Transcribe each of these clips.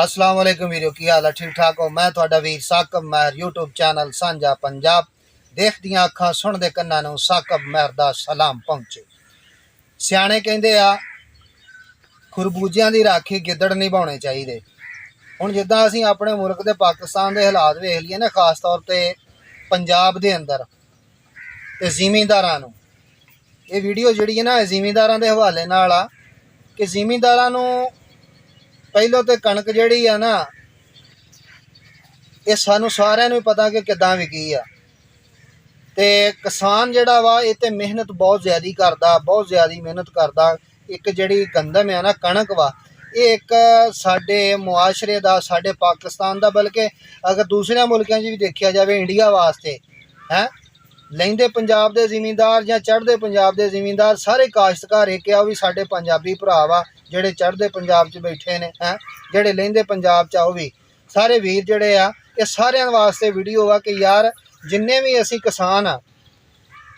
अस्सलाम वालेकुम वीरो की हाल है ठीक ठाक हो। मैं थोड़ा वीर साकब महर यूट्यूब चैनल सांझा पंजाब देख दियां अखां सुन दे कन्नां नूं साकब महर दा सलाम पहुंचे। सियाणे कहंदे आ खरबूजियां दी राखी गिद्दड़ नहीं बाउणे चाहीदे। हुण जिद्दां असीं अपने मुल्क दे पाकिस्तान दे हालात वेख लईए ना, खास तौर ते पंजाब दे अंदर ते ज़मींदारां नूं ये वीडियो जिहड़ी है ना ज़मींदारां दे हवाले नाल आ कि ज़मींदारां नूं पहलों तो कणक जिहड़ी आ ना ये सानू सारिਆਂ ਨੂੰ पता कि किदां विकी आ ते किसान जिहड़ा वा ये ते मेहनत बहुत ज़्यादा करदा, बहुत ज़्यादा मेहनत करदा। एक जिहड़ी गंदम है ना कणक वा ये एक साडे मुआशरे दा साडे पाकिस्तान दा बल्कि अगर दूसरे मुल्कों च भी देखा जाए इंडिया वास्ते है लैंदे पंजाब दे ज़मींदार या चढ़दे पंजाब दे ज़मींदार सारे काश्तकार एक आ भी साडे पंजाबी भरा वा जिहड़े चढ़दे पंजाब च बैठे ने हैं जिहड़े लैंदे पंजाब च वो भी सारे वीर जिहड़े आ ये सारिਆਂ वास्ते वीडियो आ कि यार जिन्ने भी असी किसान आ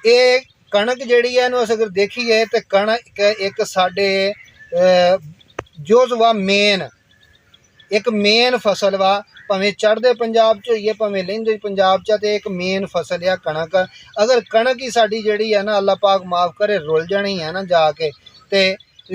ये कणक जिहड़ी है इहनूं अगर देखीए तो कणक एक साडे जो वा मेन एक मेन फसल वा भावें चढ़दे पंजाब च होइए भावें लैंदे पंजाब च ते एक मेन फसल है कणक। अगर कणक ही साडी जिहड़ी है ना अल्लाह पाक माफ़ करे रुल जानी है ना जाके ते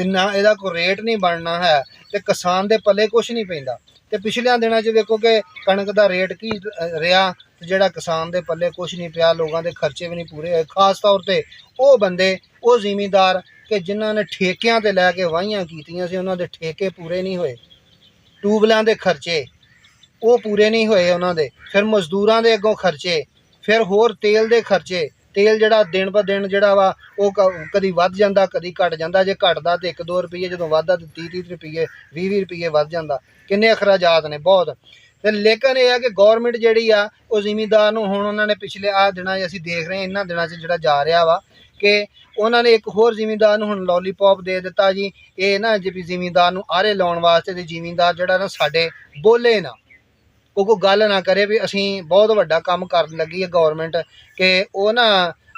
ना इहदा कोई रेट नहीं बनना है ते किसान दे पल्ले कुछ नहीं पैंदा। ते पिछले दिनों च देखो कि कणक दा रेट की रहा ते जिहड़ा किसान दे पल्ले कुछ नहीं पिया, लोगों के खर्चे भी नहीं पूरे होए। खास तौर ते वो बंदे वो ज़मींदार कि जिन्हां ने ठेकियां ते लैके वाहियां कीतियां सी उन्हां दे ठेके पूरे नहीं होए, ट्यूबलां दे खर्चे वो पूरे नहीं होए उन्हां दे, फिर मजदूरां दे अगों खर्चे, फिर होर तेल दे खर्चे। तेल जिहड़ा दिन ब दिन जिहड़ा वा वो कदी वध जांदा कदी घट जांदा, जे घटदा तो 1-2 रुपये, जदों वधदा तो 30-30 रुपये 20-20 रुपये वध जांदा। किन्ने अखराजात ने बहुत। ते लेकिन यह है कि गौरमेंट जिहड़ी आ वो ज़मींदार नूं हुण उन्हां ने पिछले आ दिनां असीं देख रहे हैं इन्हां दिनां च जिहड़ा जा रहा वा कि उन्होंने एक होर ज़मींदार नूं हुण लॉलीपॉप दे दिता जी। ये ना जी ज़मींदार नूं आरे लाउण वास्ते ते ज़मींदार जिहड़ा ना साडे बोले ना कोई गल ना करे भी असीं बहुत वड्डा काम करन लगी है गौरमेंट कि वो ना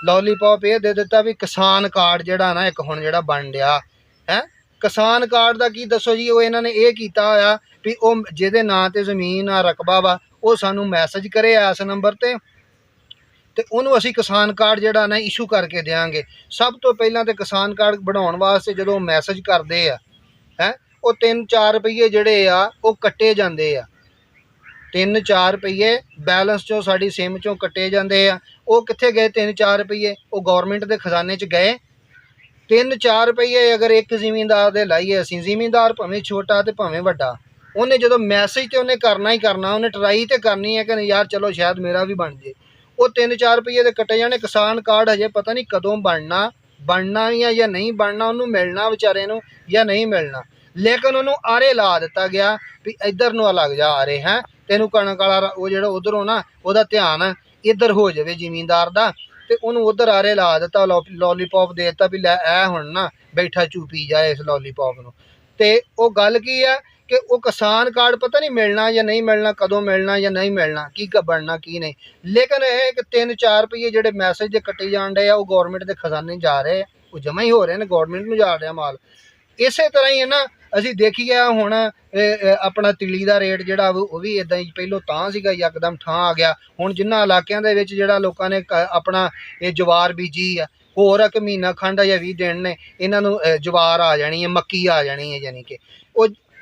लॉलीपॉप ये दे दिता भी किसान कार्ड जिहड़ा ना एक हुण जिहड़ा बन रहा है। किसान कार्ड का की दसो जी, वो इन्होंने ये कीता होया भी वो जिहदे नां ते ज़मीन आ रकबा वा वो सानू मैसेज करे इस नंबर ते उन्होंने असी किसान कार्ड जिहड़ा ना इशू करके देंगे। सब तो पहलां तो किसान कार्ड बनाउण वास्ते जो मैसेज करते हैं वो 3-4 रुपये जिहड़े आ वो कट्टे जांदे आ, 3-4 रुपये बैलेंस चों साडी सिम चों कट्टे जांदे आ। वो कित्थे गए 3-4 रुपये? वो गौरमेंट के खजाने च गए। 3-4 रुपये अगर एक ज़मींदार दे लाइए असीं, ज़मींदार भावें छोटा तो भावें वड्डा, उन्हें जो मैसेज तो उन्हें करना ही करना, उन्हें ट्राई तो करनी है कि यार चलो शायद मेरा भी बन जाए। वो 3-4 रुपये के कट्टे जाने। किसान कार्ड हजे पता नहीं कदों बनना या नहीं बनना, उन्होंने मिलना बेचारे नूं या नहीं मिलना। लेकिन उन्होंने आरे ला दिता गया भी इधर नूं लग जा आरे हैं तेनू कणक वाला वो जो उधरों ना वह ध्यान इधर हो जाए ज़मींदार का, तो उन्होंने उधर आरे ला दिता, लॉलीपॉप दे दिता भी लै ऐ हुण ना बैठा चूपी जाए इस लॉलीपॉप नूं। ते वो गल की है कि वो किसान कार्ड पता नहीं मिलना या नहीं मिलना, कदों मिलना या नहीं मिलना, की बनना की नहीं। लेकिन यह 3-4 रुपये जोड़े मैसेज के कट्टे जान रहे वो गौरमेंट के खजाने जा रहे हैं, वो जमा ही हो रहे हैं, गौरमेंट में जा रहा माल। इस तरह ही है ना असीं देखिए हुण अपना तिली का रेट जिहड़ा वो भी इदां ही पहलों तां सीगा यकदम ठां आ गया। हुण जिन्हां इलाकिਆਂ ਦੇ ਵਿੱਚ जिहड़ा लोकां ने अपना ये जवार बीजी है होर एक महीना खंड या 20 दिन ने इन्हां नूं जवार आ जानी है, मक्की आ जानी है। यानी कि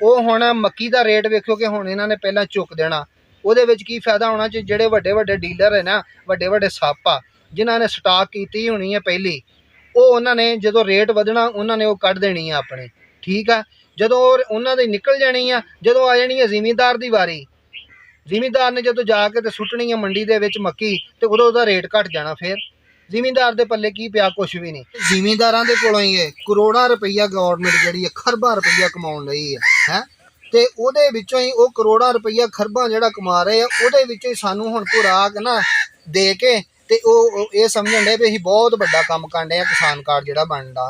वो हुण मक्की का रेट वेखो कि हुण इन्हां ने पहलां चुक देना, ਉਹਦੇ ਵਿੱਚ की फायदा होना ਜਿਹੜੇ ਵੱਡੇ ਵੱਡੇ डीलर है ना ਵੱਡੇ ਵੱਡੇ सप आ जिन्हां ने स्टाक कीती होनी है पहली, वो उन्होंने जो रेट वधना उन्होंने वो कढ़ देनी है अपनी, ठीक है। जदों उन्होंने निकल जानी है, जदों आ जानी है ज़मींदार की वारी, ज़मींदार ने जो जाके तो सुट्टनी है मंडी दे विच मक्की तो उदों उहदा रेट घट जाना, फिर ज़मींदार दे पल्ले की पिया कुछ भी नहीं। ज़मींदारां दे कोलों ही है करोड़ां रुपया गौरमेंट जिहड़ी है खरबां रुपया कमाउण लई है ते उहदे विचों ही वो करोड़ां रुपया खरबां जिहड़ा कमा रहे हैं उहदे विचों ही सानूं हुण खुराक ना दे के ते ये समझण डे भी असीं बहुत वड्डा काम करन डे आ। किसान कार्ड जिहड़ा बनदा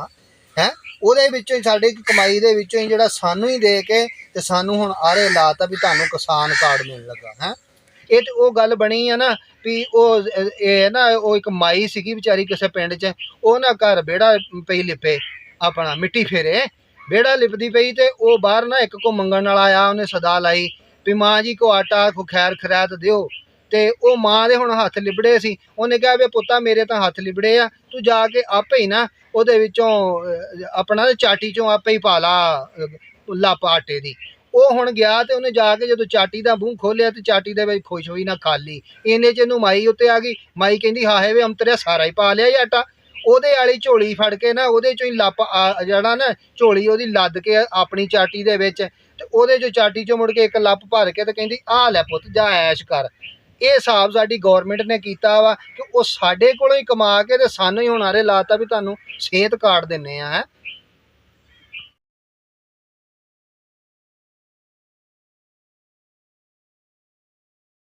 है ਉਹਦੇ ਵਿੱਚੋਂ ही साडी कमाई दे ਵਿੱਚੋਂ ही ਜਿਹੜਾ ਸਾਨੂੰ ही दे के ते सानू हुण आरे लाता भी तुहानूं किसान कार्ड मिल लगा है। ये तो वो गल बनी है ना भी वो ना वो एक माई सीगी बेचारी किसी पिंड च, वो ना घर बेड़ा पई लिपे अपना मिट्टी फेरे ਵਿਹੜਾ ਲਿਪਦੀ ਪਈ ਤੇ ਉਹ ਬਾਹਰ ਨਾ ਇੱਕ ਕੋ ਮੰਗਣ ਵਾਲਾ ਆਇਆ, ਉਹਨੇ ਸਦਾ ਲਾਈ ਵੀ ਮਾਂ ਜੀ ਕੋ ਆਟਾ ਕੋ ਖੈਰ ਖਰੈਤ ਦਿਓ। ਤੇ ਉਹ ਮਾਂ ਦੇ ਹੁਣ ਹੱਥ ਲਿਬੜੇ ਸੀ। ਉਹਨੇ ਕਿਹਾ ਵੀ ਪੁੱਤਾ ਮੇਰੇ ਤਾਂ ਹੱਥ ਲਿਬੜੇ ਆ, ਤੂੰ ਜਾ ਕੇ ਆਪੇ ਹੀ ਨਾ ਉਹਦੇ ਵਿੱਚੋਂ ਆਪਣਾ ਚਾਟੀ ਚੋਂ ਆਪੇ ਹੀ ਪਾ ਲਾ ਲੱਪ ਆਟੇ ਦੀ। ਉਹ ਹੁਣ ਗਿਆ ਤੇ ਉਹਨੇ ਜਾ ਕੇ ਜਦੋਂ ਚਾਟੀ ਦਾ ਮੂੰਹ ਖੋਲਿਆ ਤੇ ਚਾਟੀ ਦੇ ਵਿੱਚ ਖੁਸ਼ ਹੋਈ ਨਾ ਖਾਲੀ। ਇੰਨੇ ਚ ਇਹਨੂੰ ਮਾਈ ਉੱਤੇ ਆ ਗਈ। ਮਾਈ ਕਹਿੰਦੀ ਹਾਏ ਵੇ ਅੰਤਰਿਆ ਸਾਰਾ ਹੀ ਪਾ ਲਿਆ ਇਹ ਆਟਾ। ਉਹਦੇ ਵਾਲੀ ਝੋਲੀ ਫੜ ਕੇ ਨਾ ਉਹਦੇ ਚੋਂ ਹੀ ਲੱਪ ਜਿਹੜਾ ਨਾ ਝੋਲੀ ਉਹਦੀ ਲੱਦ ਕੇ ਆਪਣੀ ਚਾਟੀ ਦੇ ਵਿੱਚ ਤੇ ਉਹਦੇ ਚੋਂ ਚਾਟੀ ਚੋਂ ਮੁੜ ਕੇ ਇੱਕ ਲੱਪ ਭਰ ਕੇ ਤੇ ਕਹਿੰਦੀ ਆਹ ਲੈ ਪੁੱਤ ਜਾ ਐਸ਼ ਕਰ। ਇਹ ਹਿਸਾਬ ਸਾਡੀ ਗੌਰਮੈਂਟ ਨੇ ਕੀਤਾ ਵਾ ਕਿ ਉਹ ਸਾਡੇ ਕੋਲੋਂ ਹੀ ਕਮਾ ਕੇ ਤੇ ਸਾਨੂੰ ਹੀ ਹੁਣ ਆਰੇ ਲਾਤਾ ਵੀ ਤੁਹਾਨੂੰ ਸਿਹਤ ਕਾਰਡ ਦਿੰਨੇ ਆ।